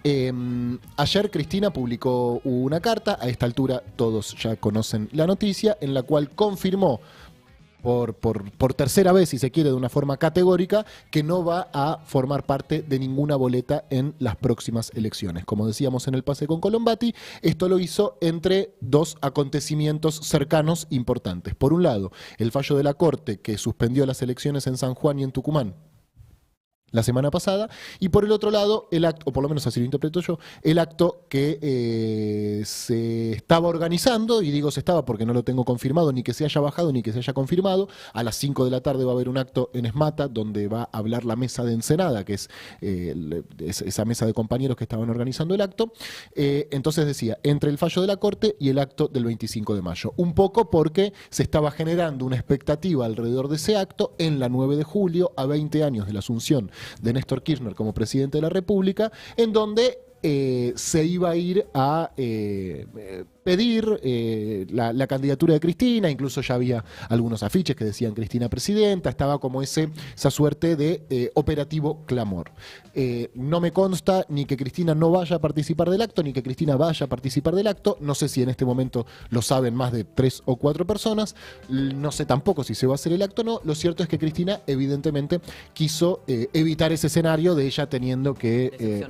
Ayer Cristina publicó una carta, a esta altura todos ya conocen la noticia, en la cual confirmó por tercera vez, si se quiere, de una forma categórica, que no va a formar parte de ninguna boleta en las próximas elecciones. Como decíamos en el pase con Colombati, esto lo hizo entre dos acontecimientos cercanos importantes. Por un lado, el fallo de la Corte que suspendió las elecciones en San Juan y en Tucumán la semana pasada, y por el otro lado, el acto, o por lo menos así lo interpreto yo, el acto que se estaba organizando, y digo se estaba porque no lo tengo confirmado, ni que se haya bajado, ni que se haya confirmado. A las 5 de la tarde va a haber un acto en Esmata, donde va a hablar la mesa de Ensenada, que es esa mesa de compañeros que estaban organizando el acto. Entonces decía, entre el fallo de la Corte y el acto del 25 de mayo. Un poco porque se estaba generando una expectativa alrededor de ese acto en la 9 de julio, a 20 años de la asunción de Néstor Kirchner como presidente de la República, en donde se iba a ir a pedir la candidatura de Cristina. Incluso ya había algunos afiches que decían Cristina presidenta, estaba como esa suerte de operativo clamor. No me consta ni que Cristina no vaya a participar del acto, ni que Cristina vaya a participar del acto. No sé si en este momento lo saben más de 3 o 4 personas, no sé tampoco si se va a hacer el acto o no. Lo cierto es que Cristina evidentemente quiso evitar ese escenario de ella teniendo que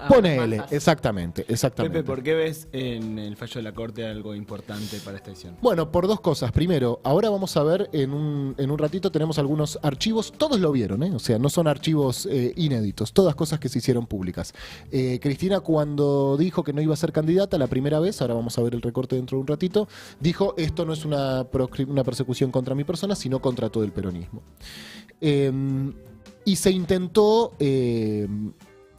ponele, exactamente. Pepe, ¿por qué ves en el fallo de la Corte algo importante para esta edición? Bueno, por dos cosas. Primero, ahora vamos a ver, en un ratito tenemos algunos archivos, todos lo vieron, o sea, no son archivos inéditos, todas cosas que se hicieron públicas. Cristina, cuando dijo que no iba a ser candidata la primera vez, ahora vamos a ver el recorte dentro de un ratito, dijo, esto no es una persecución contra mi persona, sino contra todo el peronismo. Y se intentó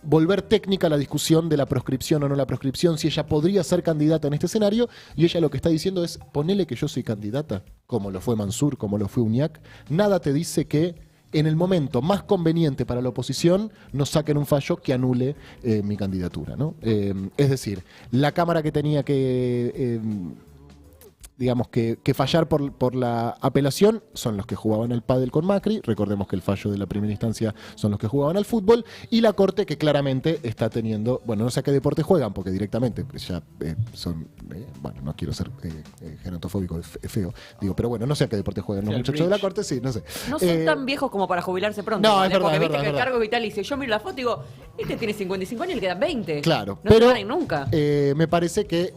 volver técnica la discusión de la proscripción o no la proscripción, si ella podría ser candidata en este escenario, y ella lo que está diciendo es, ponele que yo soy candidata, como lo fue Mansur, como lo fue Uñac, nada te dice que en el momento más conveniente para la oposición nos saquen un fallo que anule mi candidatura, ¿no? Es decir, la Cámara que tenía que digamos que fallar por la apelación son los que jugaban al pádel con Macri. Recordemos que el fallo de la primera instancia son los que jugaban al fútbol, y la Corte que claramente está teniendo, bueno, no sé a qué deporte juegan porque directamente pues ya son, bueno, no quiero ser gerontofóbico, es feo, digo, pero bueno, no sé a qué deporte juegan los muchachos de la Corte, sí, no sé. No son tan viejos como para jubilarse pronto. No, es verdad, porque es viste verdad, que es el verdad. cargo vitalicio, yo miro la foto y digo, este tiene 55 años y le quedan 20. Claro, no pero se van a ir nunca. Me parece que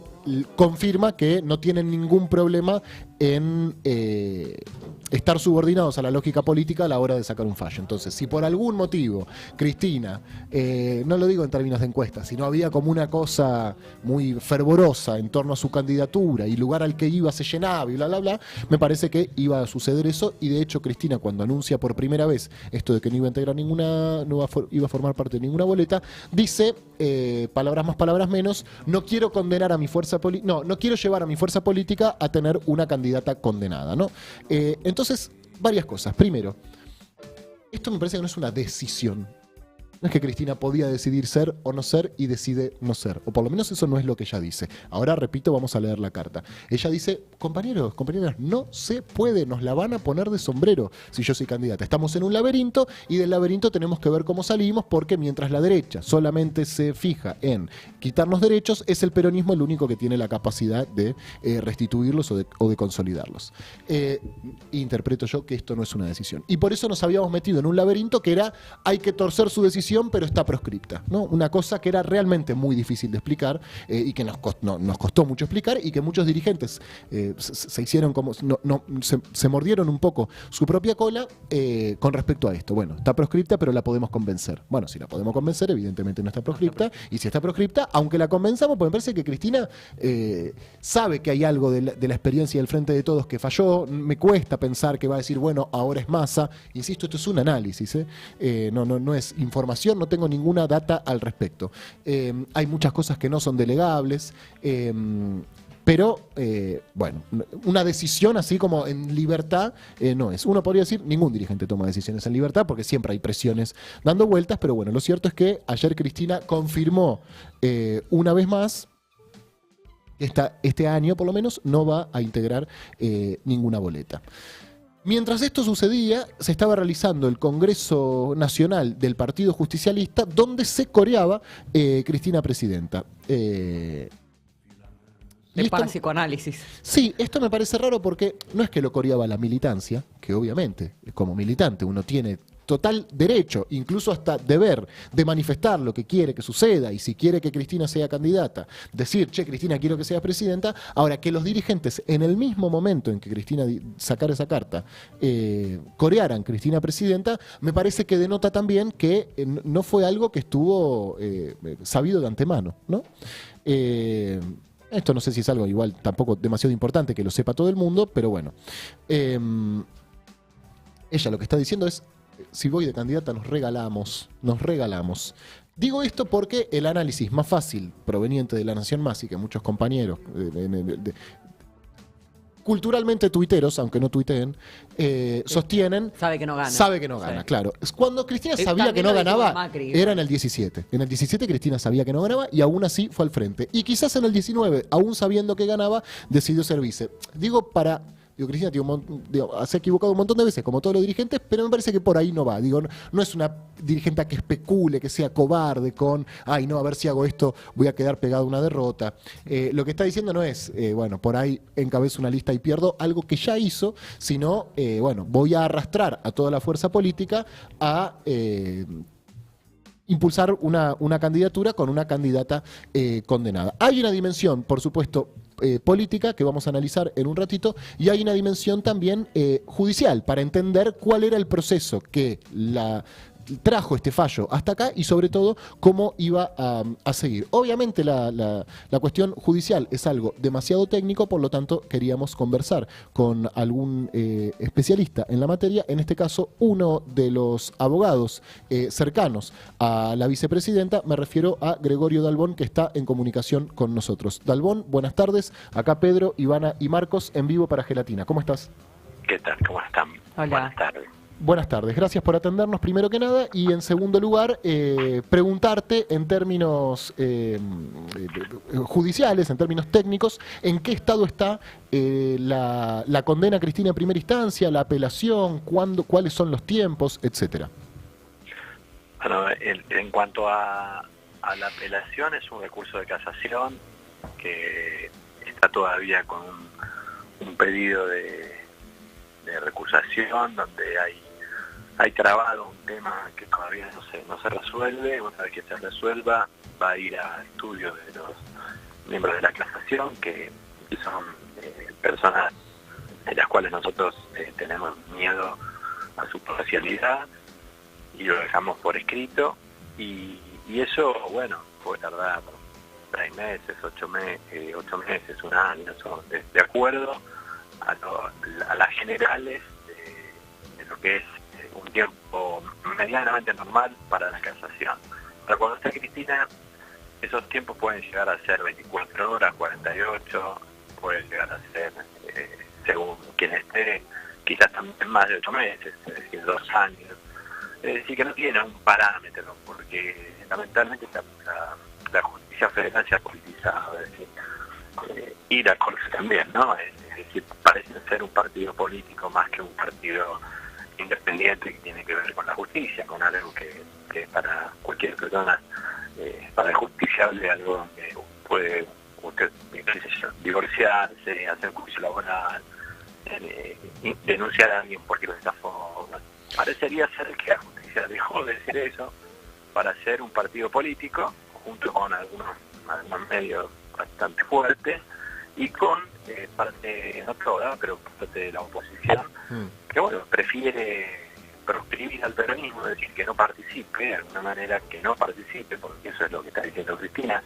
confirma que no tienen ningún problema en estar subordinados a la lógica política a la hora de sacar un fallo. Entonces, si por algún motivo Cristina, no lo digo en términos de encuestas, sino había como una cosa muy fervorosa en torno a su candidatura y lugar al que iba se llenaba y bla, bla, bla, me parece que iba a suceder eso. Y de hecho Cristina, cuando anuncia por primera vez esto de que no iba a integrar iba a formar parte de ninguna boleta, dice, palabras más, palabras menos, no quiero condenar a mi fuerza política, no quiero llevar a mi fuerza política a tener una candidata condenada, ¿no? Entonces, varias cosas. Primero, esto me parece que no es una decisión. No es que Cristina podía decidir ser o no ser y decide no ser. O por lo menos eso no es lo que ella dice. Ahora, repito, vamos a leer la carta. Ella dice, compañeros, compañeras, no se puede, nos la van a poner de sombrero si yo soy candidata. Estamos en un laberinto y del laberinto tenemos que ver cómo salimos, porque mientras la derecha solamente se fija en quitarnos derechos, es el peronismo el único que tiene la capacidad de restituirlos o de consolidarlos. Interpreto yo que esto no es una decisión. Y por eso nos habíamos metido en un laberinto que era, hay que torcer su decisión, pero está proscripta, ¿no? Una cosa que era realmente muy difícil de explicar y que nos costó mucho explicar, y que muchos dirigentes se hicieron como, se mordieron un poco su propia cola con respecto a esto. Bueno, está proscripta, pero la podemos convencer. Bueno, si la podemos convencer, evidentemente no está proscripta, y si está proscripta, aunque la convenzamos, pues me parece que Cristina sabe que hay algo de la experiencia del Frente de Todos que falló. Me cuesta pensar que va a decir, bueno, ahora es Massa. Insisto, esto es un análisis, no es información, no tengo ninguna data al respecto. Hay muchas cosas que no son delegables, pero bueno, una decisión así como en libertad no es. Uno podría decir, ningún dirigente toma decisiones en libertad porque siempre hay presiones dando vueltas, pero bueno, lo cierto es que ayer Cristina confirmó una vez más que este año por lo menos no va a integrar ninguna boleta. Mientras esto sucedía, se estaba realizando el Congreso Nacional del Partido Justicialista, donde se coreaba Cristina Presidenta. Y Es para esto, psicoanálisis. sí, esto me parece raro porque no es que lo coreaba la militancia, que obviamente, como militante, uno tiene total derecho, incluso hasta deber, de manifestar lo que quiere que suceda y si quiere que Cristina sea candidata, decir, che, Cristina, quiero que seas presidenta. Ahora, que los dirigentes, en el mismo momento en que Cristina sacara esa carta, corearan Cristina presidenta, me parece que denota también que no fue algo que estuvo sabido de antemano, ¿no? Esto no sé si es algo igual tampoco demasiado importante que lo sepa todo el mundo, pero bueno. Ella lo que está diciendo es, si voy de candidata nos regalamos. Digo esto porque el análisis más fácil proveniente de La Nación Más y que muchos compañeros culturalmente tuiteros, aunque no tuiteen, sostienen... Sabe que no gana. Sabe que no gana, Sí. claro. Cuando Cristina sabía También que no lo dijimos ganaba, Macri, era en el 17. En el 17 Cristina sabía que no ganaba y aún así fue al frente. Y quizás en el 19, aún sabiendo que ganaba, decidió ser vice. Digo, Cristina se ha equivocado un montón de veces, como todos los dirigentes, pero me parece que por ahí no va. Digo, no es una dirigente que especule, que sea cobarde con, ay, no, a ver si hago esto, voy a quedar pegado a una derrota. Lo que está diciendo no es, bueno, por ahí encabezo una lista y pierdo algo que ya hizo, sino, bueno, voy a arrastrar a toda la fuerza política a... impulsar una candidatura con una candidata condenada. Hay una dimensión, por supuesto, política que vamos a analizar en un ratito y hay una dimensión también judicial para entender cuál era el proceso que trajo este fallo hasta acá y sobre todo cómo iba a seguir. Obviamente la cuestión judicial es algo demasiado técnico, por lo tanto queríamos conversar con algún especialista en la materia, en este caso uno de los abogados cercanos a la vicepresidenta, me refiero a Gregorio Dalbón, que está en comunicación con nosotros. Dalbón, buenas tardes, acá Pedro, Ivana y Marcos en vivo para Gelatina. ¿Cómo estás? ¿Qué tal? ¿Cómo están? Hola. Buenas tardes. Buenas tardes, gracias por atendernos primero que nada y en segundo lugar preguntarte en términos judiciales, en términos técnicos, en qué estado está la condena a Cristina en primera instancia, la apelación, cuáles son los tiempos, etcétera. Bueno, en cuanto a la apelación, es un recurso de casación que está todavía con un pedido de recusación donde hay trabado un tema que todavía no se resuelve. Una vez que se resuelva, va a ir a estudio de los miembros de la casación, que son personas de las cuales nosotros tenemos miedo a su parcialidad y lo dejamos por escrito. Y eso, bueno, puede tardar 3 meses, 8 meses, un año, de acuerdo a las generales de lo que es un tiempo medianamente normal para la casación. Pero cuando está Cristina, esos tiempos pueden llegar a ser 24 horas, 48, pueden llegar a ser, según quien esté, quizás también más de 8 meses, es decir, 2 años. Es decir, que no tiene un parámetro, porque lamentablemente la justicia federal se ha politizado, es decir, y la Corte también, ¿no? Es decir, parece ser un partido político más que un partido independiente que tiene que ver con la justicia, con algo que para cualquier persona, para el justiciable, algo donde puede usted, divorciarse, hacer juicio laboral, denunciar a alguien porque lo estafó. Parecería ser que la justicia dejó de decir eso para ser un partido político, junto con algunos medios bastante fuertes, y con parte, no toda, pero parte de la oposición, que bueno, prefiere proscribir al peronismo, es decir, que no participe, de alguna manera que no participe, porque eso es lo que está diciendo Cristina,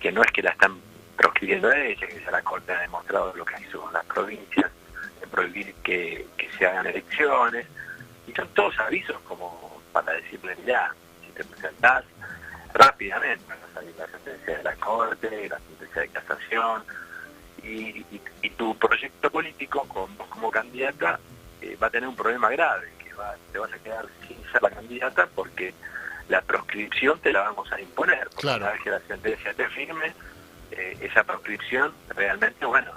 que no es que la están proscribiendo a ella, que ya la Corte ha demostrado lo que hizo con las provincias, de prohibir que se hagan elecciones, y son todos avisos como para decirle, ya, si te presentás rápidamente, van a salir la sentencia de la Corte, la sentencia de casación, y tu proyecto político como candidata va a tener un problema grave, que te vas a quedar sin ser la candidata porque la proscripción te la vamos a imponer. Porque claro. Una vez que la sentencia esté firme, esa proscripción realmente, bueno,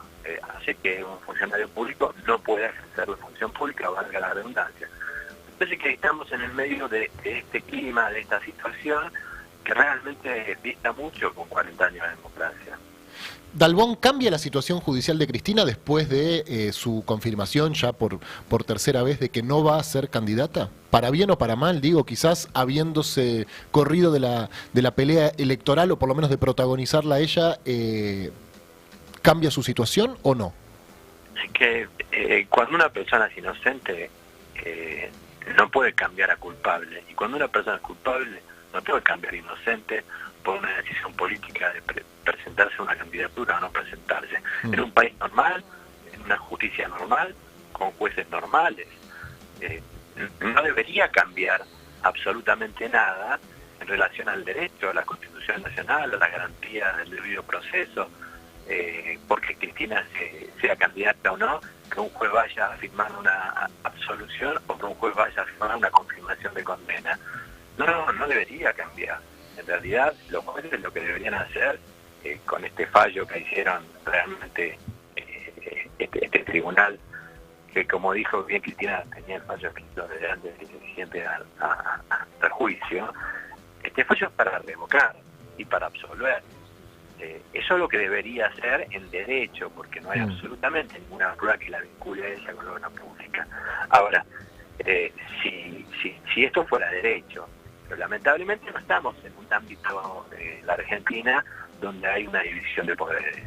hace que un funcionario público no pueda ejercer la función pública, valga la redundancia. Entonces que estamos en el medio de este clima, de esta situación, que realmente dista mucho con 40 años de democracia. Dalbón, ¿cambia la situación judicial de Cristina después de su confirmación ya por tercera vez de que no va a ser candidata? ¿Para bien o para mal? Digo, quizás habiéndose corrido de la pelea electoral o por lo menos de protagonizarla ella, ¿cambia su situación o no? Es que cuando una persona es inocente no puede cambiar a culpable, y cuando una persona es culpable no puede cambiar a inocente por una decisión política de presentarse a una candidatura o no presentarse. En un país normal, en una justicia normal, con jueces normales, no debería cambiar absolutamente nada en relación al derecho, a la Constitución Nacional, a la garantía del debido proceso, porque Cristina sea candidata o no, que un juez vaya a firmar una absolución o que un juez vaya a firmar una confirmación de condena. No debería cambiar. En realidad, los jueces lo que deberían hacer con este fallo que hicieron realmente este tribunal, que como dijo bien Cristina, tenía el fallo escrito desde antes de que se siente al juicio. Este fallo es para revocar y para absolver. Eso es lo que debería hacer en derecho, porque no hay absolutamente ninguna prueba que la vincule a ella con la obra pública. Ahora, si esto fuera derecho, pero lamentablemente no estamos en un ámbito de la Argentina donde hay una división de poderes.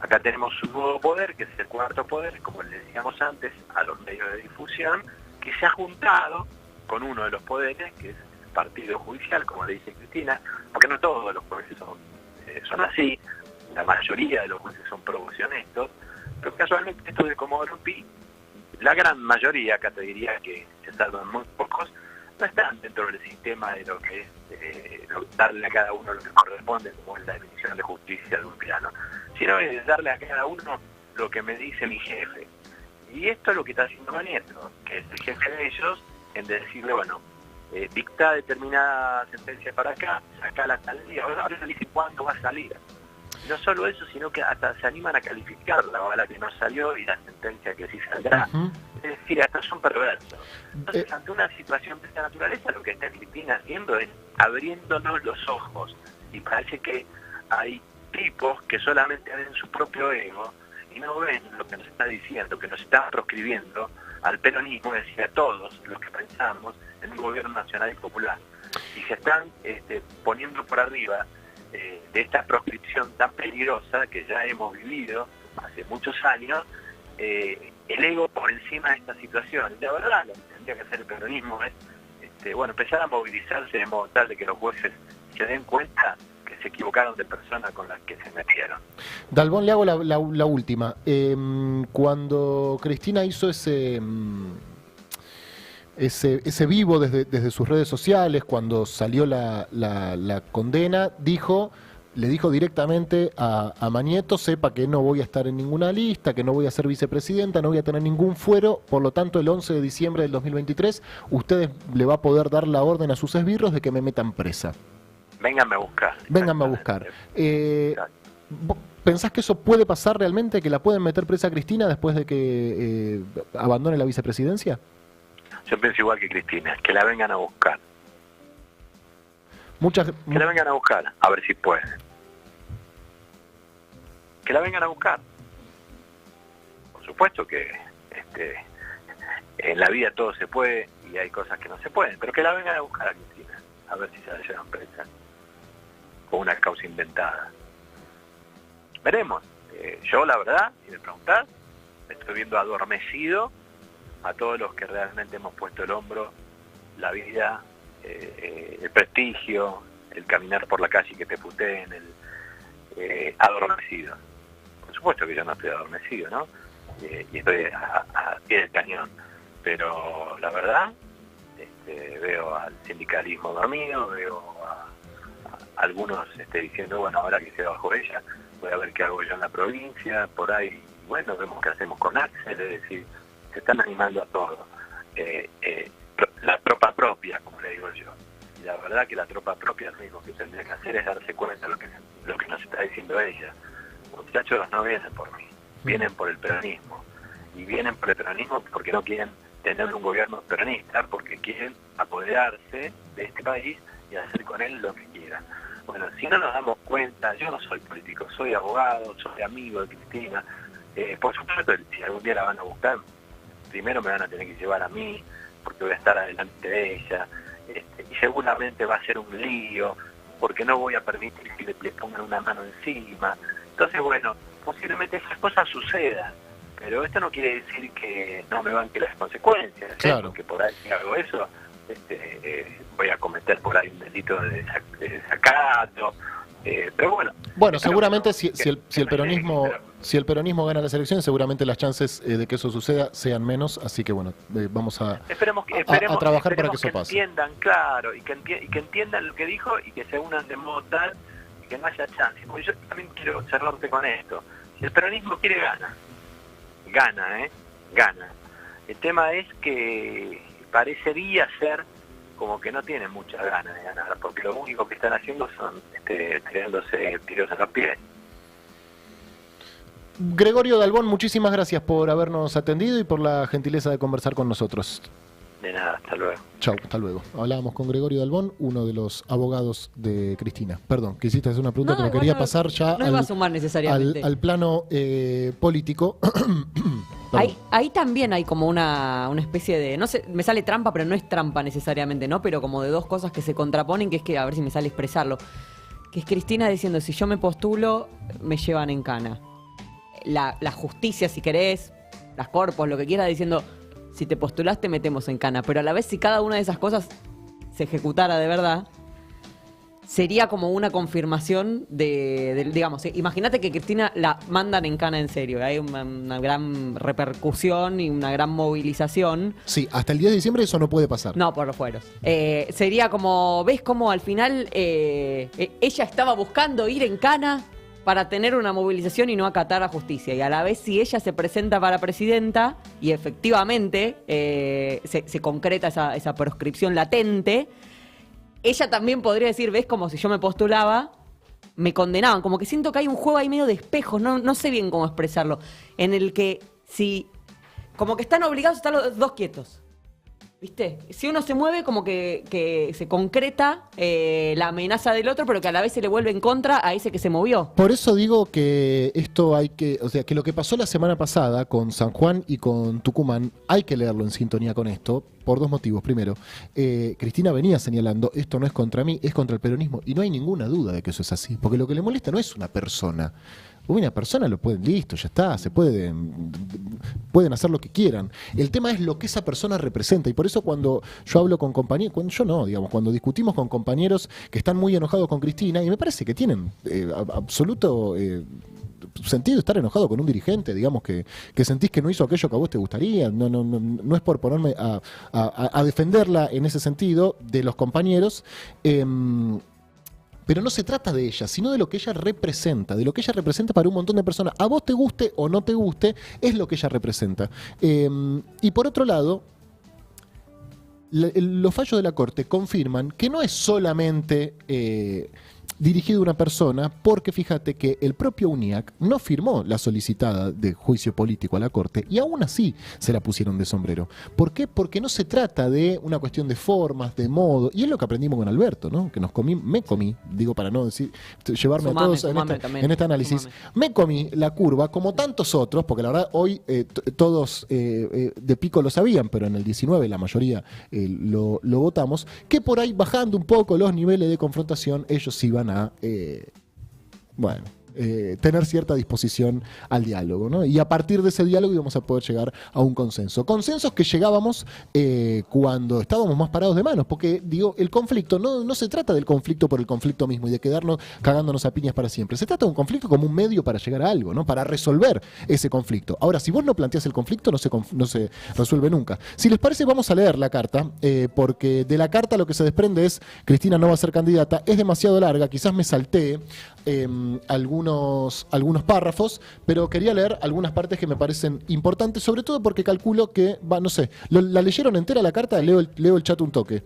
Acá tenemos un nuevo poder, que es el cuarto poder, como le decíamos antes, a los medios de difusión, que se ha juntado con uno de los poderes, que es el partido judicial, como le dice Cristina, porque no todos los jueces son así, la mayoría de los jueces son probos y honestos, pero casualmente estos de Comodoro Pi, la gran mayoría, acá te diría que se salvan muy pocos, no están dentro del sistema de lo que es darle a cada uno lo que corresponde, como es la definición de justicia de un plano, sino es darle a cada uno lo que me dice mi jefe. Y esto es lo que está haciendo Manieto, que es el jefe de ellos, en decirle, bueno, dicta determinada sentencia para acá, sacala tal día, ahora le dice cuándo va a salir. No solo eso, sino que hasta se animan a calificar la bala que no salió y la sentencia que sí saldrá. Es decir, hasta son perversos. Entonces, ante una situación de esta naturaleza, lo que está Cristina haciendo es abriéndonos los ojos. Y parece que hay tipos que solamente ven su propio ego y no ven lo que nos está diciendo, que nos está proscribiendo al peronismo, es decir, a todos los que pensamos en un gobierno nacional y popular. Y se están poniendo por arriba de esta proscripción tan peligrosa que ya hemos vivido hace muchos años, el ego por encima de esta situación. La verdad, lo que tendría que hacer el peronismo es empezar a movilizarse de modo tal de que los jueces se den cuenta que se equivocaron de personas con las que se metieron. Dalbón, le hago la última. Cuando Cristina hizo ese vivo desde sus redes sociales, cuando salió la condena, le dijo directamente a Manieto: sepa que no voy a estar en ninguna lista, que no voy a ser vicepresidenta, no voy a tener ningún fuero, por lo tanto el 11 de diciembre del 2023 ustedes le va a poder dar la orden a sus esbirros de que me metan presa. Vénganme a buscar. Vénganme a buscar. ¿Pensás que eso puede pasar realmente, que la pueden meter presa a Cristina después de que abandone la vicepresidencia? Yo pienso igual que Cristina, que la vengan a buscar. Que la vengan a buscar, a ver si pueden. Que la vengan a buscar. Por supuesto que en la vida todo se puede y hay cosas que no se pueden, pero que la vengan a buscar a Cristina, a ver si se la llevan presa con una causa inventada. Veremos. Yo, la verdad, si me preguntás, me estoy viendo adormecido a todos los que realmente hemos puesto el hombro, la vida, el prestigio, el caminar por la calle y que te puteen, adormecido. Por supuesto que yo no estoy adormecido, ¿no? Y estoy a pie del cañón. Pero la verdad, veo al sindicalismo dormido, veo a algunos diciendo, bueno, ahora que se bajó ella, voy a ver qué hago yo en la provincia, por ahí, bueno, vemos qué hacemos con Axel, es decir, se están animando a todo. La tropa propia, como le digo yo. Y la verdad que la tropa propia lo único que tendría que hacer es darse cuenta de lo que nos está diciendo ella. Muchachos, no vienen por mí. vienen por el peronismo. Y vienen por el peronismo porque no quieren tener un gobierno peronista, porque quieren apoderarse de este país y hacer con él lo que quieran. Bueno, si no nos damos cuenta, yo no soy político, soy abogado, soy amigo de Cristina. Por supuesto, si algún día la van a buscar, primero me van a tener que llevar a mí, porque voy a estar adelante de ella, y seguramente va a ser un lío, porque no voy a permitir que le pongan una mano encima. Entonces, bueno, posiblemente esas cosas sucedan, pero esto no quiere decir que no me banque las consecuencias, claro. Porque por ahí si hago eso, voy a cometer por ahí un delito de desacato, pero bueno. Bueno, seguramente si el peronismo gana las elecciones, seguramente las chances de que eso suceda sean menos, así que bueno, vamos a trabajar para que eso pase. Entiendan, claro, y que entiendan lo que dijo y que se unan de modo tal y que no haya chance. Porque yo también quiero cerrarte con esto. Si el peronismo quiere, gana. El tema es que parecería ser como que no tienen muchas ganas de ganar, porque lo único que están haciendo son tirándose tiros a los pies. Gregorio Dalbón, muchísimas gracias por habernos atendido y por la gentileza de conversar con nosotros. De nada, hasta luego. Chau, hasta luego. Hablábamos con Gregorio Dalbón, uno de los abogados de Cristina. Perdón, quisiste hacer una pregunta que no quería pasar ya no iba a sumar necesariamente. al plano político. Ahí también hay como una especie de, no sé, me sale trampa, pero no es trampa necesariamente, ¿no? Pero como de dos cosas que se contraponen, que es que, a ver si me sale expresarlo, que es Cristina diciendo, si yo me postulo, me llevan en cana. La justicia, si querés, las corpos, lo que quieras, diciendo, si te postulaste, metemos en cana. Pero a la vez, si cada una de esas cosas se ejecutara de verdad, sería como una confirmación digamos, imagínate que Cristina la mandan en cana en serio, hay una gran repercusión y una gran movilización. Sí, hasta el 10 de diciembre eso no puede pasar. No, por los fueros. Sería como, ¿ves cómo al final ella estaba buscando ir en cana para tener una movilización y no acatar a justicia? Y a la vez, si ella se presenta para presidenta y efectivamente se concreta esa proscripción latente, ella también podría decir, ¿ves? Como si yo me postulaba, me condenaban. Como que siento que hay un juego ahí medio de espejos, no sé bien cómo expresarlo, en el que como que están obligados a estar los dos quietos. ¿Viste? Si uno se mueve, como que se concreta la amenaza del otro, pero que a la vez se le vuelve en contra a ese que se movió. Por eso digo que esto que lo que pasó la semana pasada con San Juan y con Tucumán, hay que leerlo en sintonía con esto, por dos motivos. Primero, Cristina venía señalando, esto no es contra mí, es contra el peronismo, y no hay ninguna duda de que eso es así, porque lo que le molesta no es una persona. Una persona lo pueden, listo, ya está, pueden hacer lo que quieran. El tema es lo que esa persona representa, y por eso cuando yo hablo con compañeros, cuando discutimos con compañeros que están muy enojados con Cristina, y me parece que tienen absoluto sentido estar enojado con un dirigente, digamos, que sentís que no hizo aquello que a vos te gustaría, no es por ponerme a defenderla en ese sentido de los compañeros, pero no se trata de ella, sino de lo que ella representa, para un montón de personas. A vos te guste o no te guste, es lo que ella representa. Y por otro lado, los fallos de la Corte confirman que no es solamente dirigido a una persona, porque fíjate que el propio UNIAC no firmó la solicitada de juicio político a la Corte y aún así se la pusieron de sombrero. ¿Por qué? Porque no se trata de una cuestión de formas, de modo, y es lo que aprendimos con Alberto, ¿no? Que me comí, digo para no decir, llevarme a todos en este análisis, me comí la curva como tantos otros, porque la verdad hoy todos de pico lo sabían, pero en el 19 la mayoría lo votamos, que por ahí bajando un poco los niveles de confrontación, ellos iban a tener cierta disposición al diálogo, ¿no? Y a partir de ese diálogo íbamos a poder llegar a un consenso. Consensos que llegábamos cuando estábamos más parados de manos, porque digo, el conflicto no se trata del conflicto por el conflicto mismo y de quedarnos cagándonos a piñas para siempre. Se trata de un conflicto como un medio para llegar a algo, ¿no? Para resolver ese conflicto. Ahora, si vos no planteás el conflicto, no se resuelve nunca. Si les parece, vamos a leer la carta, porque de la carta lo que se desprende es Cristina no va a ser candidata, es demasiado larga, quizás me salté algunos párrafos, pero quería leer algunas partes que me parecen importantes, sobre todo porque calculo que, ¿la leyeron entera la carta? Leo el chat un toque.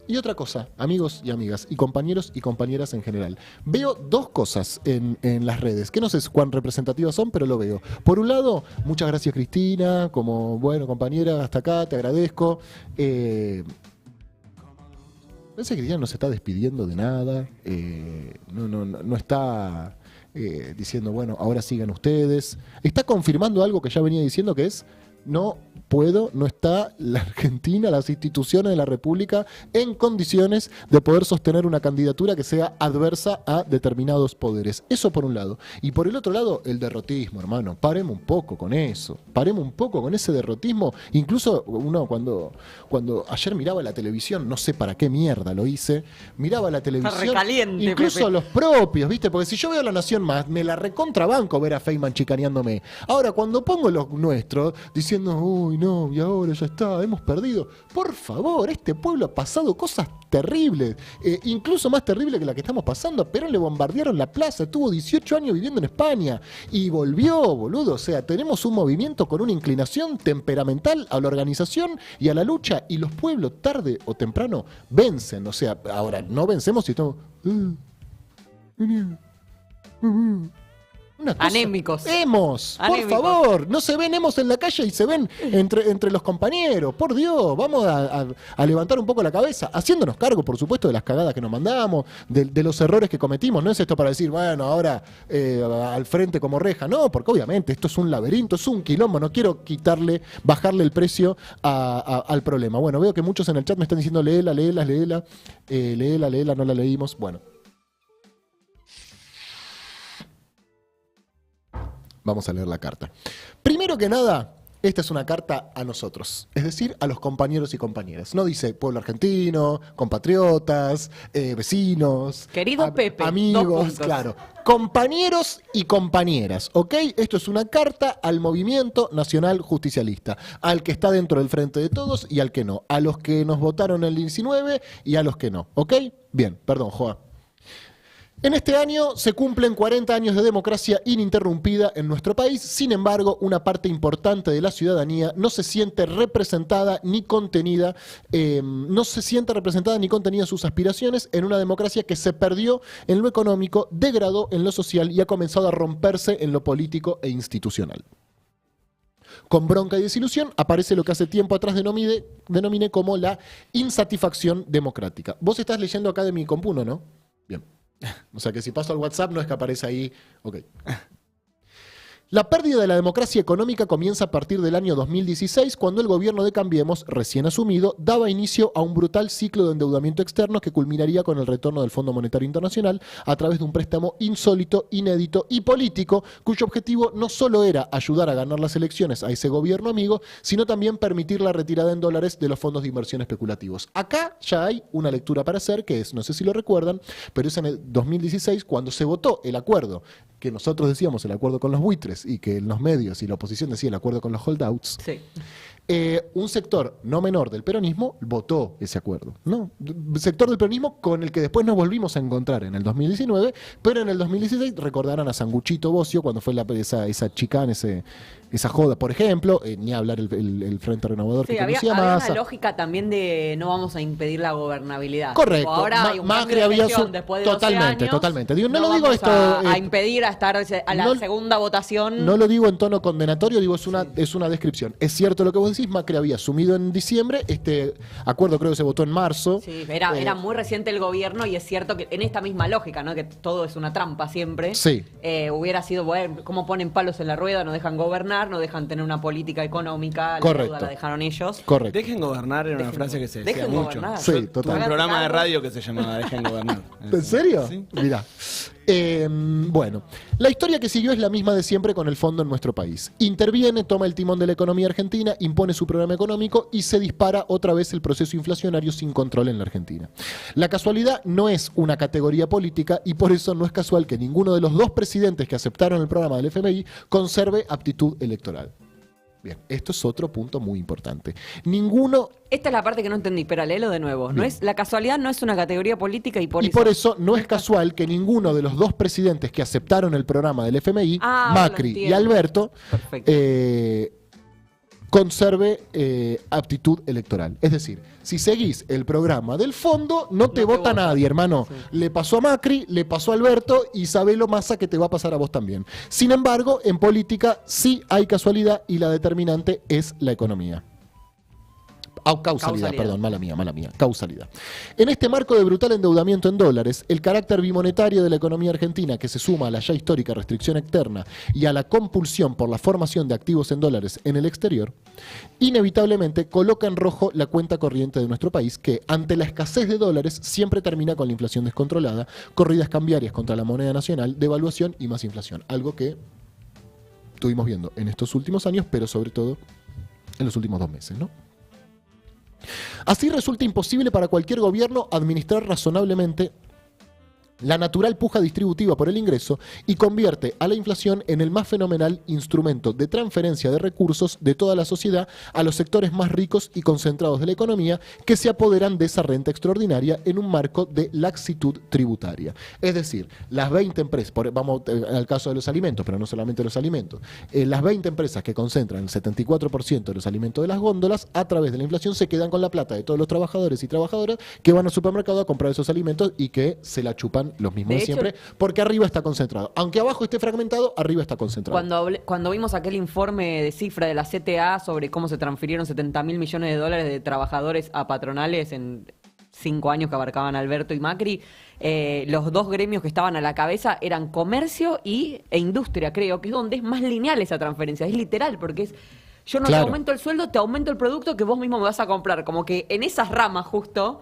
Y otra cosa, amigos y amigas, y compañeros y compañeras en general. Veo dos cosas en las redes, que no sé cuán representativas son, pero lo veo. Por un lado, muchas gracias Cristina, como, bueno, compañera, hasta acá, te agradezco. Parece que Cristina no se está despidiendo de nada, no está diciendo, bueno, ahora sigan ustedes. Está confirmando algo que ya venía diciendo, que es, no está la Argentina, las instituciones de la República en condiciones de poder sostener una candidatura que sea adversa a determinados poderes. Eso por un lado. Y por el otro lado, el derrotismo, hermano. Paremos un poco con eso. Paremos un poco con ese derrotismo. Incluso uno cuando ayer miraba la televisión, no sé para qué mierda lo hice, miraba la televisión. Recaliente, incluso Pepe. los propios, ¿viste? Porque si yo veo La Nación Más, me la recontrabanco ver a Feynman chicaneándome. Ahora, cuando pongo los nuestros, diciendo, uy, no, y ahora ya está, hemos perdido. Por favor, este pueblo ha pasado cosas terribles, incluso más terribles que la que estamos pasando. A Perón le bombardearon la plaza, estuvo 18 años viviendo en España y volvió, boludo. O sea, tenemos un movimiento con una inclinación temperamental a la organización y a la lucha, y los pueblos tarde o temprano vencen. O sea, ahora no vencemos si estamos... Una cosa. Anémicos. Emos, por Anémicos. favor, no se ven emos en la calle y se ven entre los compañeros, por Dios, vamos a levantar un poco la cabeza, haciéndonos cargo, por supuesto, de las cagadas que nos mandamos, de los errores que cometimos. No es esto para decir, bueno, ahora al frente como reja, no, porque obviamente esto es un laberinto, es un quilombo, no quiero bajarle el precio al problema. Bueno, veo que muchos en el chat me están diciendo, léela, no la leímos, bueno. Vamos a leer la carta. Primero que nada, esta es una carta a nosotros, es decir, a los compañeros y compañeras. No dice pueblo argentino, compatriotas, vecinos, Querido Pepe, 2 amigos, puntos. claro. Compañeros y compañeras, ¿ok? Esto es una carta al movimiento nacional justicialista, al que está dentro del frente de todos y al que no, a los que nos votaron el 19 y a los que no, ¿ok? Bien, perdón, Joa. En este año se cumplen 40 años de democracia ininterrumpida en nuestro país. Sin embargo, una parte importante de la ciudadanía no se siente representada ni contenida, sus aspiraciones en una democracia que se perdió en lo económico, degradó en lo social y ha comenzado a romperse en lo político e institucional. Con bronca y desilusión aparece lo que hace tiempo atrás denominé como la insatisfacción democrática. Vos estás leyendo acá de mi compuno, ¿no? Bien. O sea que si paso al WhatsApp no es que aparece ahí. Ok. La pérdida de la democracia económica comienza a partir del año 2016, cuando el gobierno de Cambiemos, recién asumido, daba inicio a un brutal ciclo de endeudamiento externo que culminaría con el retorno del Fondo Monetario Internacional a través de un préstamo insólito, inédito y político, cuyo objetivo no solo era ayudar a ganar las elecciones a ese gobierno amigo, sino también permitir la retirada en dólares de los fondos de inversión especulativos. Acá ya hay una lectura para hacer, que es, no sé si lo recuerdan, pero es en el 2016 cuando se votó el acuerdo, que nosotros decíamos el acuerdo con los buitres, y que en los medios y la oposición decía el acuerdo con los holdouts, Sí. un sector no menor del peronismo votó ese acuerdo, ¿no? Sector del peronismo con el que después nos volvimos a encontrar en el 2019, pero en el 2016 recordarán a Sanguchito Bocio cuando fue esa chicana, esa joda, por ejemplo, ni hablar el Frente Renovador Sí, que había conocía una Massa. lógica también de no vamos a impedir la gobernabilidad. Correcto. Tipo, ahora hay un Macri cambio de había gestión su- después de 12 totalmente, años, totalmente. Digo, no lo vamos digo esto, a impedir a estar a la no- segunda votación. No lo digo en tono condenatorio, digo es una descripción. Es cierto lo que vos decís, Macri había asumido en diciembre, este acuerdo creo que se votó en marzo. Sí, era muy reciente el gobierno y es cierto que en esta misma lógica, ¿no? Que todo es una trampa siempre. Sí. Hubiera sido, bueno, cómo ponen palos en la rueda, no dejan gobernar, no dejan tener una política económica, la Correcto. deuda la dejaron ellos. Correcto. Dejen gobernar era una Dejen frase que se decía dejen mucho. gobernar. Sí, Yo tuve total. un programa de Hagan radio que se llamaba Dejen gobernar. ¿En serio? Sí. Mirá. Bueno, la historia que siguió es la misma de siempre con el fondo en nuestro país. Interviene, toma el timón de la economía argentina, impone su programa económico y se dispara otra vez el proceso inflacionario sin control en la Argentina. La casualidad no es una categoría política y por eso no es casual que ninguno de los dos presidentes que aceptaron el programa del FMI conserve aptitud electoral. Bien, esto es otro punto muy importante. Ninguno... Esta es la parte que no entendí, pero léelo de nuevo. No es, la casualidad no es una categoría política y por eso... no es casual que ninguno de los dos presidentes que aceptaron el programa del FMI, Ah, ahora lo Macri y entiendo. Alberto, Perfecto. conserve aptitud electoral. Es decir, si seguís el programa del fondo, no te vota nadie, hermano. Sí. Le pasó a Macri, le pasó a Alberto y sabelo, Massa, que te va a pasar a vos también. Sin embargo, en política sí hay casualidad y la determinante es la economía. Causalidad, perdón, mala mía, causalidad. En este marco de brutal endeudamiento en dólares, el carácter bimonetario de la economía argentina, que se suma a la ya histórica restricción externa y a la compulsión por la formación de activos en dólares en el exterior, inevitablemente coloca en rojo la cuenta corriente de nuestro país, que ante la escasez de dólares siempre termina con la inflación descontrolada, corridas cambiarias contra la moneda nacional, devaluación y más inflación. Algo que estuvimos viendo en estos últimos años, pero sobre todo en los últimos 2 meses, ¿no? Así resulta imposible para cualquier gobierno administrar razonablemente la natural puja distributiva por el ingreso y convierte a la inflación en el más fenomenal instrumento de transferencia de recursos de toda la sociedad a los sectores más ricos y concentrados de la economía, que se apoderan de esa renta extraordinaria en un marco de laxitud tributaria. Es decir, las 20 empresas, vamos al caso de los alimentos, pero no solamente los alimentos, las 20 empresas que concentran el 74% de los alimentos de las góndolas, a través de la inflación se quedan con la plata de todos los trabajadores y trabajadoras que van al supermercado a comprar esos alimentos y que se la chupan los mismos de siempre, porque arriba está concentrado. Aunque abajo esté fragmentado, arriba está concentrado. Cuando vimos aquel informe de cifra de la CTA sobre cómo se transfirieron 70.000 millones de dólares de trabajadores a patronales en 5 años que abarcaban Alberto y Macri, los 2 gremios que estaban a la cabeza eran comercio e industria, creo, que es donde es más lineal esa transferencia. Es literal, porque es... Yo no te aumento el sueldo, te aumento el producto que vos mismo me vas a comprar. Como que en esas ramas justo...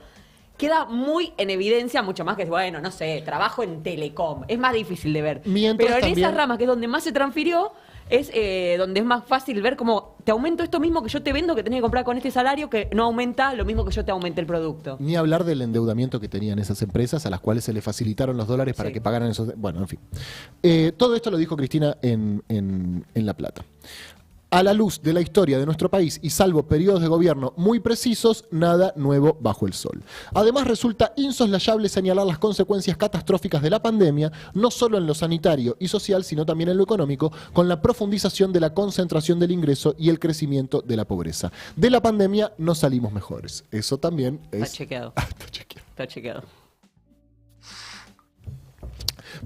queda muy en evidencia, mucho más que, bueno, no sé, trabajo en Telecom. Es más difícil de ver. Pero en esas ramas, que es donde más se transfirió, es donde es más fácil ver cómo te aumento esto mismo que yo te vendo, que tenés que comprar con este salario, que no aumenta lo mismo que yo te aumente el producto. Ni hablar del endeudamiento que tenían esas empresas, a las cuales se les facilitaron los dólares para que pagaran esos... Bueno, en fin. Todo esto lo dijo Cristina en La Plata. A la luz de la historia de nuestro país y salvo periodos de gobierno muy precisos, nada nuevo bajo el sol. Además, resulta insoslayable señalar las consecuencias catastróficas de la pandemia, no solo en lo sanitario y social, sino también en lo económico, con la profundización de la concentración del ingreso y el crecimiento de la pobreza. De la pandemia no salimos mejores. Eso también es... Está chequeado. Está chequeado. Está chequeado.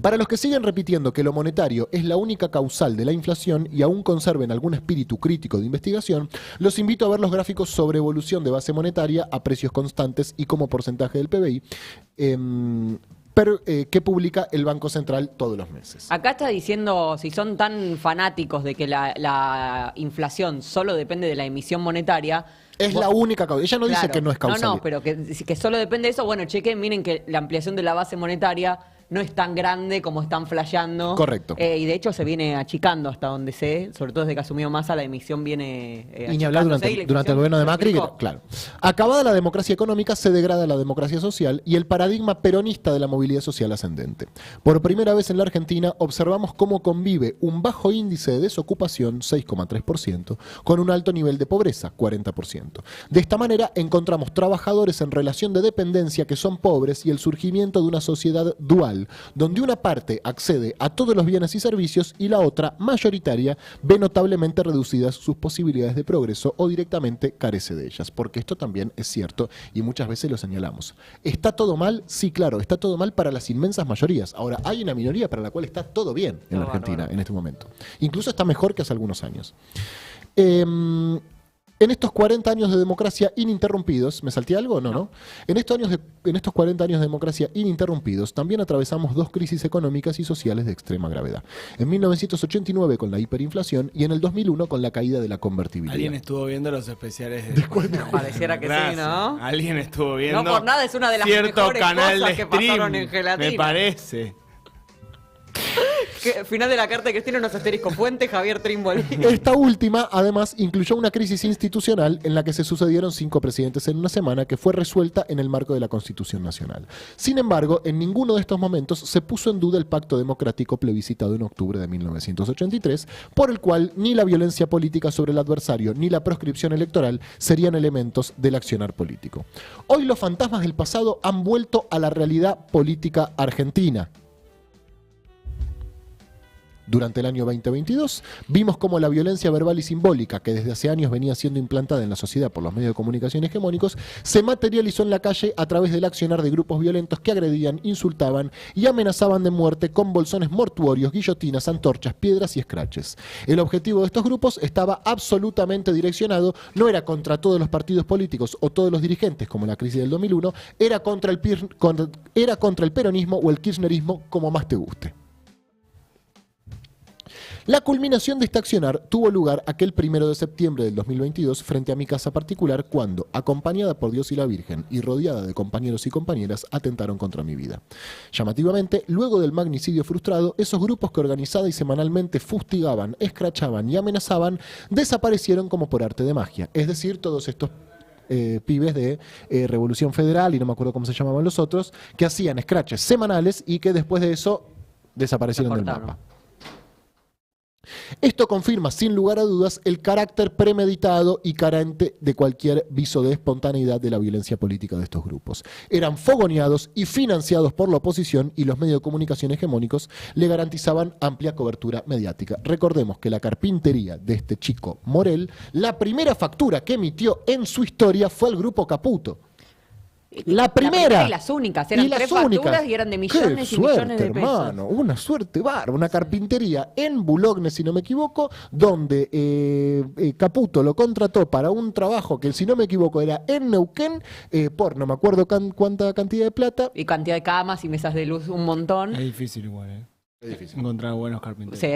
Para los que siguen repitiendo que lo monetario es la única causal de la inflación y aún conserven algún espíritu crítico de investigación, los invito a ver los gráficos sobre evolución de base monetaria a precios constantes y como porcentaje del PBI, que publica el Banco Central todos los meses. Acá está diciendo, si son tan fanáticos de que la inflación solo depende de la emisión monetaria... Es la única causa. Ella no dice que no es causal. No, pero que solo depende de eso. Bueno, chequen, miren que la ampliación de la base monetaria no es tan grande como están flasheando. Correcto. Y de hecho se viene achicando hasta donde sé, sobre todo desde que asumió Massa, la emisión viene y ni hablar durante el gobierno de Macri, claro. Acabada la democracia económica, se degrada la democracia social y el paradigma peronista de la movilidad social ascendente. Por primera vez en la Argentina observamos cómo convive un bajo índice de desocupación, 6,3%, con un alto nivel de pobreza, 40%. De esta manera encontramos trabajadores en relación de dependencia que son pobres y el surgimiento de una sociedad dual, donde una parte accede a todos los bienes y servicios y la otra, mayoritaria, ve notablemente reducidas sus posibilidades de progreso o directamente carece de ellas. Porque esto también es cierto y muchas veces lo señalamos. ¿Está todo mal? Sí, claro, está todo mal para las inmensas mayorías. Ahora, hay una minoría para la cual está todo bien en la Argentina en este momento. Incluso está mejor que hace algunos años. En estos 40 años de democracia ininterrumpidos, ¿me salté algo o no? En estos 40 años de democracia ininterrumpidos, también atravesamos 2 crisis económicas y sociales de extrema gravedad. En 1989 con la hiperinflación y en el 2001 con la caída de la convertibilidad. Alguien estuvo viendo los especiales de... Pareciera que sí, ¿no? Alguien estuvo viendo... No por nada, es una de las cierto mejores canal cosas de que stream, pasaron en Gelatina. me parece. Final de la carta de Cristina, unos asteriscos fuente, Javier Trímboli. Esta última, además, incluyó una crisis institucional en la que se sucedieron 5 presidentes en una semana, que fue resuelta en el marco de la Constitución Nacional. Sin embargo, en ninguno de estos momentos se puso en duda el pacto democrático plebiscitado en octubre de 1983, por el cual ni la violencia política sobre el adversario ni la proscripción electoral serían elementos del accionar político. Hoy los fantasmas del pasado han vuelto a la realidad política argentina. Durante el año 2022 vimos cómo la violencia verbal y simbólica, que desde hace años venía siendo implantada en la sociedad por los medios de comunicación hegemónicos, se materializó en la calle a través del accionar de grupos violentos que agredían, insultaban y amenazaban de muerte con bolsones mortuorios, guillotinas, antorchas, piedras y escraches. El objetivo de estos grupos estaba absolutamente direccionado, no era contra todos los partidos políticos o todos los dirigentes, como en la crisis del 2001, era contra el peronismo o el kirchnerismo, como más te guste. La culminación de este accionar tuvo lugar aquel 1 de septiembre del 2022 frente a mi casa particular cuando, acompañada por Dios y la Virgen y rodeada de compañeros y compañeras, atentaron contra mi vida. Llamativamente, luego del magnicidio frustrado, esos grupos que organizada y semanalmente fustigaban, escrachaban y amenazaban, desaparecieron como por arte de magia. Es decir, todos estos pibes de Revolución Federal, y no me acuerdo cómo se llamaban los otros, que hacían scratches semanales y que después de eso desaparecieron del mapa. Esto confirma sin lugar a dudas el carácter premeditado y carente de cualquier viso de espontaneidad de la violencia política de estos grupos. Eran fogoneados y financiados por la oposición y los medios de comunicación hegemónicos le garantizaban amplia cobertura mediática. Recordemos que la carpintería de este chico Morel, la primera factura que emitió en su historia fue el grupo Caputo. La primera y las únicas, eran y las 3 únicas. facturas y eran de millones ¡Qué y millones suerte, de pesos. hermano! Una suerte bárbara, una carpintería en Boulogne, si no me equivoco, donde Caputo lo contrató para un trabajo que, si no me equivoco, era en Neuquén, por no me acuerdo cuánta cantidad de plata. Y cantidad de camas y mesas de luz, un montón. Es difícil igual, ¿eh? Es difícil. Encontrar buenos carpinteros. Sí,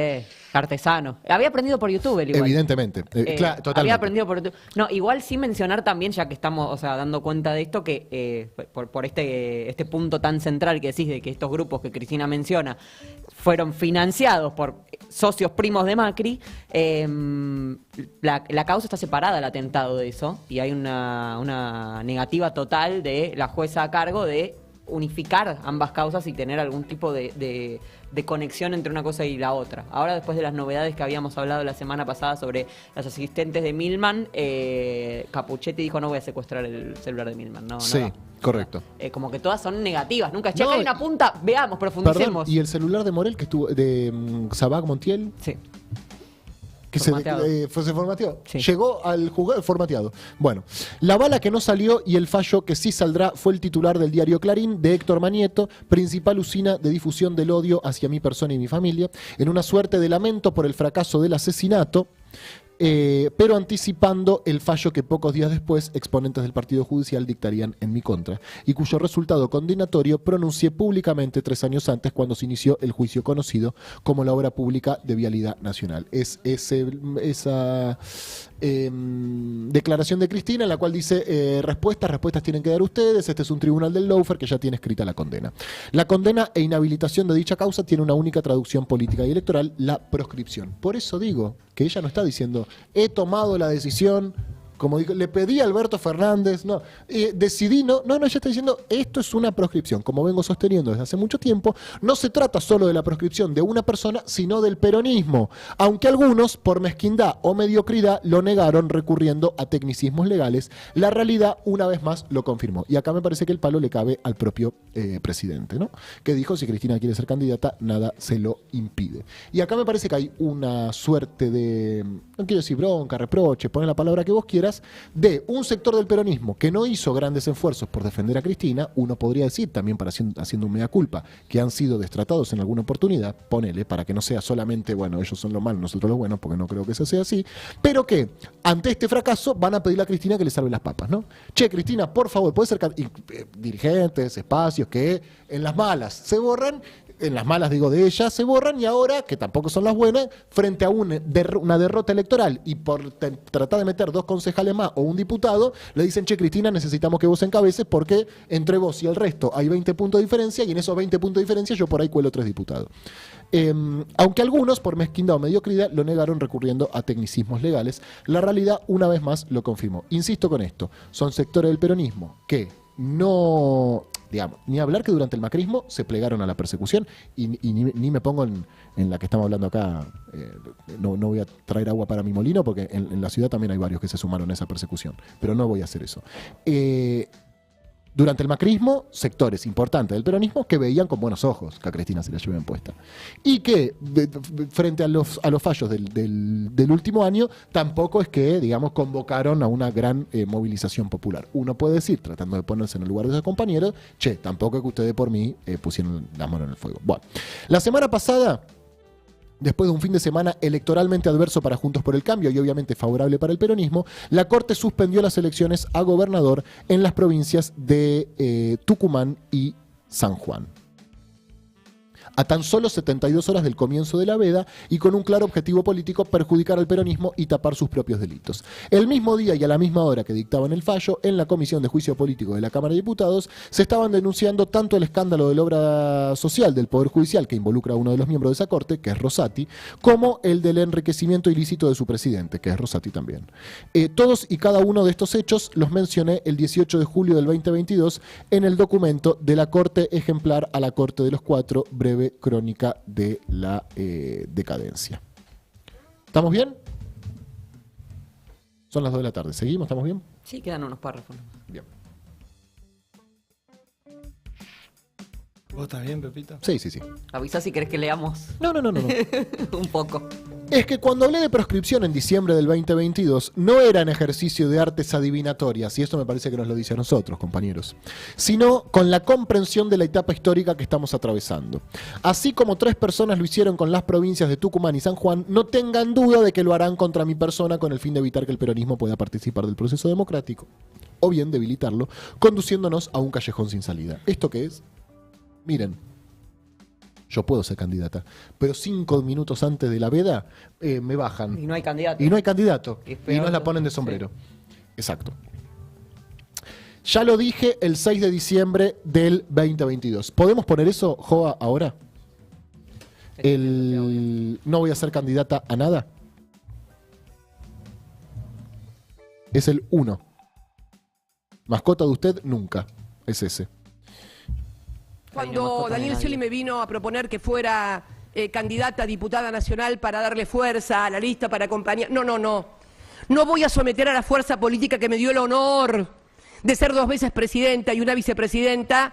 artesano. Había aprendido por YouTube él igual. Evidentemente, totalmente. Había aprendido por YouTube. No, igual sí mencionar también, ya que estamos, o sea, dando cuenta de esto, que por este punto tan central que decís de que estos grupos que Cristina menciona fueron financiados por socios primos de Macri, la causa está separada del atentado de eso, y hay una negativa total de la jueza a cargo de unificar ambas causas y tener algún tipo de conexión entre una cosa y la otra. Ahora, después de las novedades que habíamos hablado la semana pasada sobre las asistentes de Milman, Capuchetti dijo: no voy a secuestrar el celular de Milman. No, Sí, no. correcto. Como que todas son negativas. Nunca es, che, No, acá hay una punta, veamos, Perdón, profundicemos. y el celular de Morel que estuvo de Sabag Montiel, Sí. que Formateado. se formateó. Sí. Llegó al juzgado formateado. Bueno, la bala que no salió y el fallo que sí saldrá fue el titular del diario Clarín, de Héctor Manieto, principal usina de difusión del odio hacia mi persona y mi familia, en una suerte de lamento por el fracaso del asesinato, pero anticipando el fallo que pocos días después exponentes del Partido Judicial dictarían en mi contra, y cuyo resultado condenatorio pronuncié públicamente 3 años antes, cuando se inició el juicio conocido como la obra pública de Vialidad Nacional. Es esa declaración de Cristina en la cual dice respuestas tienen que dar ustedes, este es un tribunal del lawfare que ya tiene escrita la condena. La condena e inhabilitación de dicha causa tiene una única traducción política y electoral: la proscripción. Por eso digo que ella no está diciendo he tomado la decisión, como digo, le pedí a Alberto Fernández, no, decidí, no, ella está diciendo esto es una proscripción. Como vengo sosteniendo desde hace mucho tiempo, no se trata solo de la proscripción de una persona, sino del peronismo, aunque algunos, por mezquindad o mediocridad, lo negaron recurriendo a tecnicismos legales. La realidad, una vez más, lo confirmó. Y acá me parece que el palo le cabe al propio presidente, ¿no? Que dijo: si Cristina quiere ser candidata, nada se lo impide. Y acá me parece que hay una suerte de, no quiero decir bronca, reproche, ponen la palabra que vos quieras, de un sector del peronismo que no hizo grandes esfuerzos por defender a Cristina. Uno podría decir, también para haciendo un mea culpa, que han sido destratados en alguna oportunidad, ponele, para que no sea solamente, bueno, ellos son los malos, nosotros los buenos, porque no creo que eso sea así, pero que ante este fracaso van a pedirle a Cristina que le salve las papas, ¿no? Che, Cristina, por favor, puede ser dirigentes, espacios que en las malas se borran, en las malas digo de ella, se borran, y ahora, que tampoco son las buenas, frente a una derrota electoral y por tratar de meter 2 concejales más o un diputado, le dicen: che, Cristina, necesitamos que vos encabeces porque entre vos y el resto hay 20 puntos de diferencia, y en esos 20 puntos de diferencia yo por ahí cuelo 3 diputados. Aunque algunos, por mezquindad o mediocridad, lo negaron recurriendo a tecnicismos legales, la realidad una vez más lo confirmó. Insisto con esto, son sectores del peronismo que no, digamos, ni hablar que durante el macrismo se plegaron a la persecución, y ni me pongo en la que estamos hablando acá, no voy a traer agua para mi molino, porque en la ciudad también hay varios que se sumaron a esa persecución, pero no voy a hacer eso. Durante el macrismo, sectores importantes del peronismo que veían con buenos ojos que a Cristina se la lleven puesta. Y que frente a los fallos del último año, tampoco es que, digamos, convocaron a una gran movilización popular. Uno puede decir, tratando de ponerse en el lugar de sus compañeros, che, tampoco es que ustedes por mí pusieron la mano en el fuego. Bueno, la semana pasada, después de un fin de semana electoralmente adverso para Juntos por el Cambio y obviamente favorable para el peronismo, la Corte suspendió las elecciones a gobernador en las provincias de Tucumán y San Juan. A tan solo 72 horas del comienzo de la veda y con un claro objetivo político: perjudicar al peronismo y tapar sus propios delitos. El mismo día y a la misma hora que dictaban el fallo, en la Comisión de Juicio Político de la Cámara de Diputados se estaban denunciando tanto el escándalo de la obra social del Poder Judicial que involucra a uno de los miembros de esa corte, que es Rosati, como el del enriquecimiento ilícito de su presidente, que es Rosati también. Todos y cada uno de estos hechos los mencioné el 18 de julio del 2022 en el documento de la Corte Ejemplar a la Corte de los Cuatro, breve crónica de la decadencia. ¿Estamos bien? Son las 2 de la tarde. ¿Seguimos? ¿Estamos bien? Sí, quedan unos párrafos. Bien. ¿Vos estás bien, Pepito? Sí, sí, sí. Avisa si querés que leamos No. un poco. Es que cuando hablé de proscripción en diciembre del 2022, no eran ejercicio de artes adivinatorias, y esto me parece que nos lo dice a nosotros, compañeros, sino con la comprensión de la etapa histórica que estamos atravesando. Así como 3 personas lo hicieron con las provincias de Tucumán y San Juan, no tengan duda de que lo harán contra mi persona con el fin de evitar que el peronismo pueda participar del proceso democrático, o bien debilitarlo, conduciéndonos a un callejón sin salida. ¿Esto qué es? Miren, yo puedo ser candidata, pero 5 minutos antes de la veda me bajan. Y no hay candidato. Y no hay candidato. Es Y peor. nos la ponen de sombrero. Sí. Exacto. Ya lo dije el 6 de diciembre del 2022. ¿Podemos poner eso, Joa, ahora? No voy a ser candidata a nada. Es el 1. Mascota de usted, nunca. Es ese. Cuando Daniel Scioli me vino a proponer que fuera candidata a diputada nacional para darle fuerza a la lista, para acompañar... No. No voy a someter a la fuerza política que me dio el honor de ser 2 veces presidenta y una vicepresidenta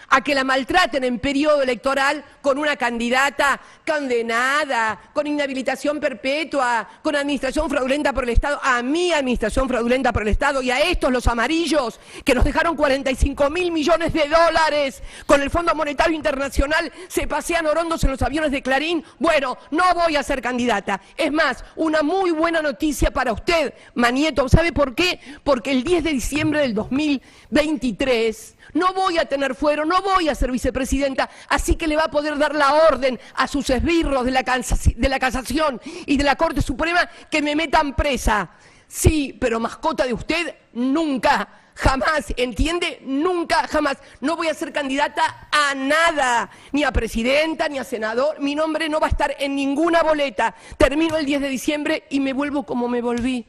a que la maltraten en periodo electoral con una candidata condenada, con inhabilitación perpetua, con administración fraudulenta por el Estado, a mi administración fraudulenta por el Estado y a estos, los amarillos, que nos dejaron 45.000 millones de dólares con el Fondo Monetario Internacional, se pasean orondos en los aviones de Clarín. Bueno, no voy a ser candidata. Es más, una muy buena noticia para usted, Manieto. ¿Sabe por qué? Porque el 10 de diciembre del 2023... no voy a tener fuero, no voy a ser vicepresidenta, así que le va a poder dar la orden a sus esbirros de la Casación y de la Corte Suprema que me metan presa. Sí, pero mascota de usted, nunca, jamás, ¿entiende? Nunca, jamás. No voy a ser candidata a nada, ni a presidenta, ni a senador. Mi nombre no va a estar en ninguna boleta. Termino el 10 de diciembre y me vuelvo como me volví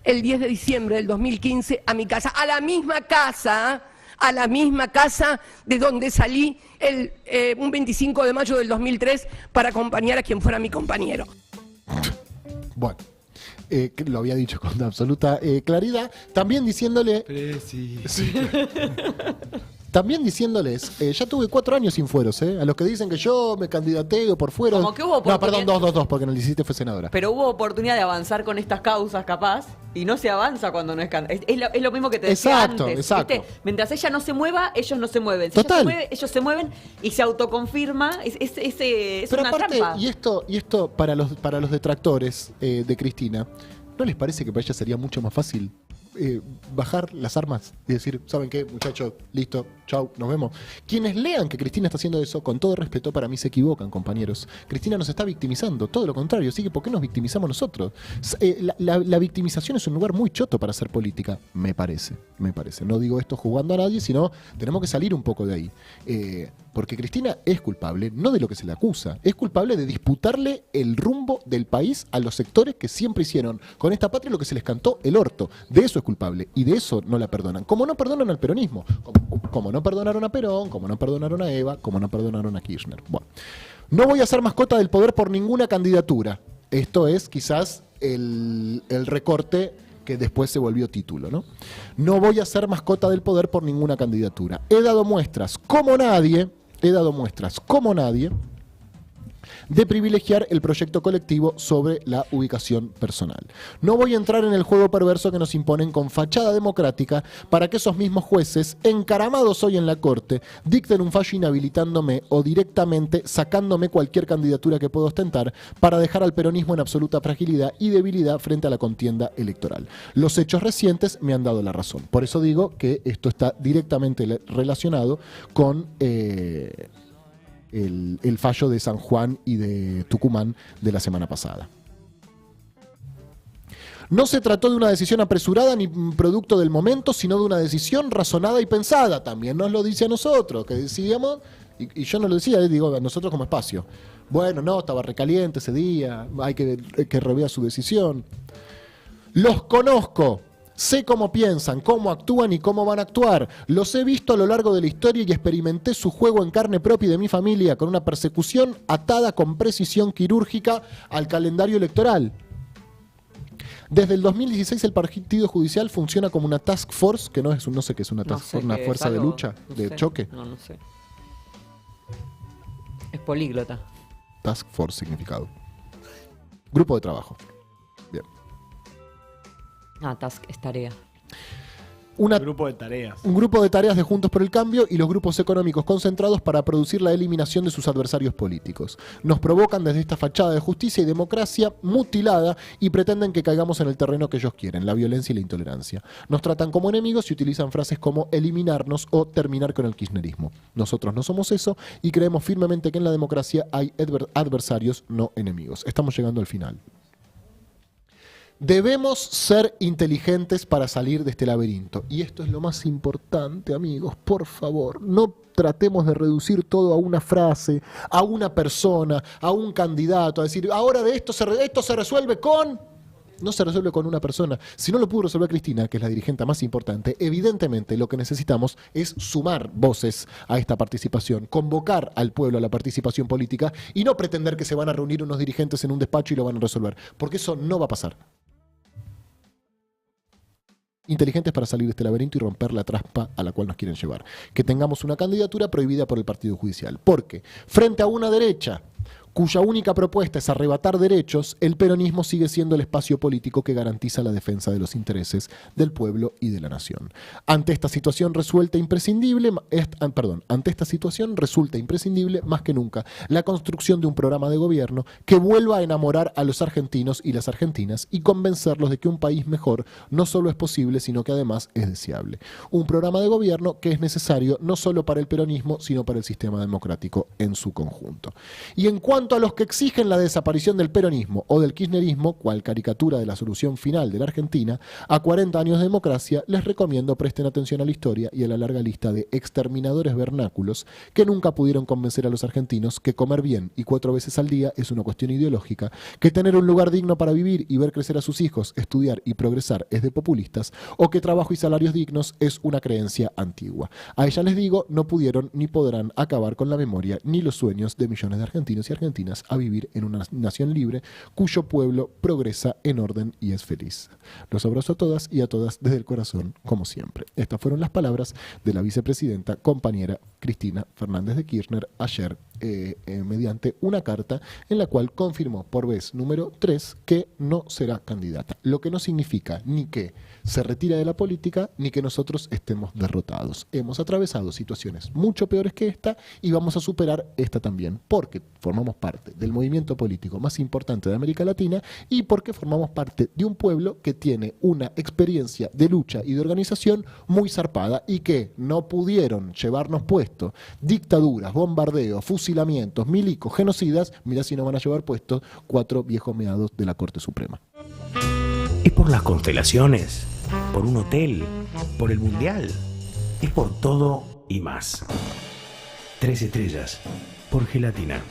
el 10 de diciembre del 2015 a mi casa, a la misma casa de donde salí un 25 de mayo del 2003 para acompañar a quien fuera mi compañero. Bueno, lo había dicho con absoluta claridad, también diciéndole... Sí, también diciéndoles, ya tuve 4 años sin fueros, a los que dicen que yo me candidateo por fueros. Como que hubo No, perdón, oportunidad. 2, porque en el 17 fue senadora. Pero hubo oportunidad de avanzar con estas causas, capaz, y no se avanza cuando no es candidata. Es lo mismo que te decía Exacto, antes. exacto. ¿Viste? Mientras ella no se mueva, ellos no se mueven. Si Total. ella se mueve, ellos se mueven y se autoconfirma. Es Pero una aparte, trampa. y esto para los detractores de Cristina, ¿no les parece que para ella sería mucho más fácil bajar las armas y decir, ¿saben qué, muchachos? Listo, chau, nos vemos? Quienes lean que Cristina está haciendo eso, con todo respeto, para mí se equivocan, compañeros. Cristina nos está victimizando, todo lo contrario. Así que, ¿por qué nos victimizamos nosotros? La victimización es un lugar muy choto para hacer política, me parece. No digo esto jugando a nadie, sino tenemos que salir un poco de ahí. Porque Cristina es culpable, no de lo que se le acusa, es culpable de disputarle el rumbo del país a los sectores que siempre hicieron con esta patria lo que se les cantó el orto. De eso es culpable y de eso no la perdonan. Como no perdonan al peronismo, como no perdonaron a Perón, como no perdonaron a Eva, como no perdonaron a Kirchner. Bueno, no voy a ser mascota del poder por ninguna candidatura. Esto es quizás el recorte que después se volvió título, ¿no? No voy a ser mascota del poder por ninguna candidatura. He dado muestras como nadie de privilegiar el proyecto colectivo sobre la ubicación personal. No voy a entrar en el juego perverso que nos imponen con fachada democrática para que esos mismos jueces, encaramados hoy en la Corte, dicten un fallo inhabilitándome o directamente sacándome cualquier candidatura que pueda ostentar para dejar al peronismo en absoluta fragilidad y debilidad frente a la contienda electoral. Los hechos recientes me han dado la razón. Por eso digo que esto está directamente relacionado con el fallo de San Juan y de Tucumán de la semana pasada. No se trató de una decisión apresurada ni producto del momento, sino de una decisión razonada y pensada. También nos lo dice a nosotros, que decíamos, y yo no lo decía, digo a nosotros como espacio. Bueno, no, estaba recaliente ese día, hay que rever su decisión. Los conozco. Sé cómo piensan, cómo actúan y cómo van a actuar. Los he visto a lo largo de la historia y experimenté su juego en carne propia y de mi familia, con una persecución atada con precisión quirúrgica al calendario electoral. Desde el 2016 el partido judicial funciona como una task force, que no sé qué es una task force, una fuerza de lucha, de choque. No sé. Es políglota. Task force significado. Grupo de trabajo. Bien. Task es tarea. Un grupo de tareas. Un grupo de tareas de Juntos por el Cambio y los grupos económicos concentrados para producir la eliminación de sus adversarios políticos. Nos provocan desde esta fachada de justicia y democracia mutilada y pretenden que caigamos en el terreno que ellos quieren, la violencia y la intolerancia. Nos tratan como enemigos y utilizan frases como eliminarnos o terminar con el kirchnerismo. Nosotros no somos eso y creemos firmemente que en la democracia hay adversarios, no enemigos. Estamos llegando al final. Debemos ser inteligentes para salir de este laberinto. Y esto es lo más importante, amigos. Por favor, no tratemos de reducir todo a una frase, a una persona, a un candidato, a decir, ahora de esto se resuelve con... No se resuelve con una persona. Si no lo pudo resolver Cristina, que es la dirigente más importante, evidentemente lo que necesitamos es sumar voces a esta participación, convocar al pueblo a la participación política y no pretender que se van a reunir unos dirigentes en un despacho y lo van a resolver, porque eso no va a pasar. Inteligentes para salir de este laberinto y romper la trampa a la cual nos quieren llevar. Que tengamos una candidatura prohibida por el Partido Judicial. Porque frente a una derecha cuya única propuesta es arrebatar derechos, el peronismo sigue siendo el espacio político que garantiza la defensa de los intereses del pueblo y de la nación. Ante esta situación resulta imprescindible más que nunca la construcción de un programa de gobierno que vuelva a enamorar a los argentinos y las argentinas y convencerlos de que un país mejor no solo es posible, sino que además es deseable. Un programa de gobierno que es necesario no solo para el peronismo, sino para el sistema democrático en su conjunto. Y en cuanto a los que exigen la desaparición del peronismo o del kirchnerismo, cual caricatura de la solución final de la Argentina, a 40 años de democracia, les recomiendo presten atención a la historia y a la larga lista de exterminadores vernáculos que nunca pudieron convencer a los argentinos que comer bien y 4 veces al día es una cuestión ideológica, que tener un lugar digno para vivir y ver crecer a sus hijos, estudiar y progresar es de populistas, o que trabajo y salarios dignos es una creencia antigua. A ella les digo, no pudieron ni podrán acabar con la memoria ni los sueños de millones de argentinos y argentinas a vivir en una nación libre cuyo pueblo progresa en orden y es feliz. Los abrazo a todas y a todas desde el corazón, como siempre. Estas fueron las palabras de la vicepresidenta, compañera Cristina Fernández de Kirchner ayer mediante una carta en la cual confirmó por vez número 3 que no será candidata. Lo que no significa ni que se retira de la política ni que nosotros estemos derrotados. Hemos atravesado situaciones mucho peores que esta y vamos a superar esta también, porque formamos parte del movimiento político más importante de América Latina y porque formamos parte de un pueblo que tiene una experiencia de lucha y de organización muy zarpada y que no pudieron llevarnos puesto dictaduras, bombardeos, fusilamientos, milicos, genocidas. Mirá si no van a llevar puestos 4 viejos meados de la Corte Suprema. Es por las constelaciones, por un hotel, por el mundial. Es por todo y más. 3 estrellas por Gelatina.